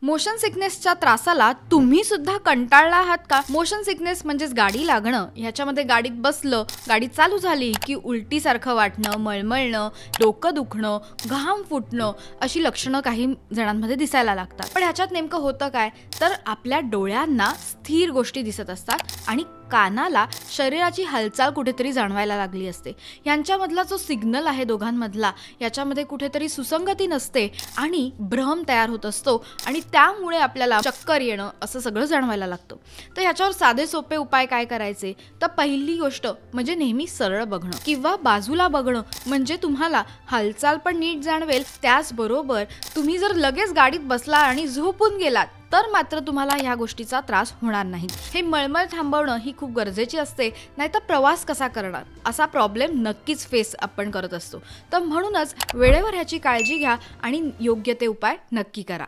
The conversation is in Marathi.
मोशन सिकनेसच्या त्रासाला तुम्ही सुद्धा कंटाळला आहात का? मोशन सिकनेस म्हणजेच गाडी लागणं. ह्याच्यामध्ये गाडीत बसलं, गाडी चालू झाली की उलटीसारखं वाटणं, मळमळणं, डोकं दुखणं, घाम फुटणं अशी लक्षणं काही जणांमध्ये दिसायला लागतात. पण ह्याच्यात नेमकं होतं काय? तर आपल्या डोळ्यांना स्थिर गोष्टी दिसत असतात आणि कानाला शरीराची हालचाल कुठेतरी जाणवायला लागली असते. यांच्यामधला जो सिग्नल आहे दोघांमधला, याच्यामध्ये कुठेतरी सुसंगती नसते आणि भ्रम तयार होत असतो आणि त्यामुळे आपल्याला चक्कर येणं असं सगळं जाणवायला लागतं. तर ह्याच्यावर साधे सोपे उपाय काय करायचे? तर पहिली गोष्ट म्हणजे नेहमी सरळ बघणं किंवा बाजूला बघणं, म्हणजे तुम्हाला हालचाल पण नीट जाणवेल. त्याचबरोबर तुम्ही जर लगेच गाडीत बसला आणि झोपून गेलात तर मात्र तुम्हाला ह्या गोष्टीचा त्रास होणार नाही. हे मळमळ थांबवणं ही खूप गरजेची असते, नाहीतर प्रवास कसा करणार असा प्रॉब्लेम नक्कीच फेस आपण करत असतो. तर म्हणूनच वेळेवर ह्याची काळजी घ्या आणि योग्य ते उपाय नक्की करा.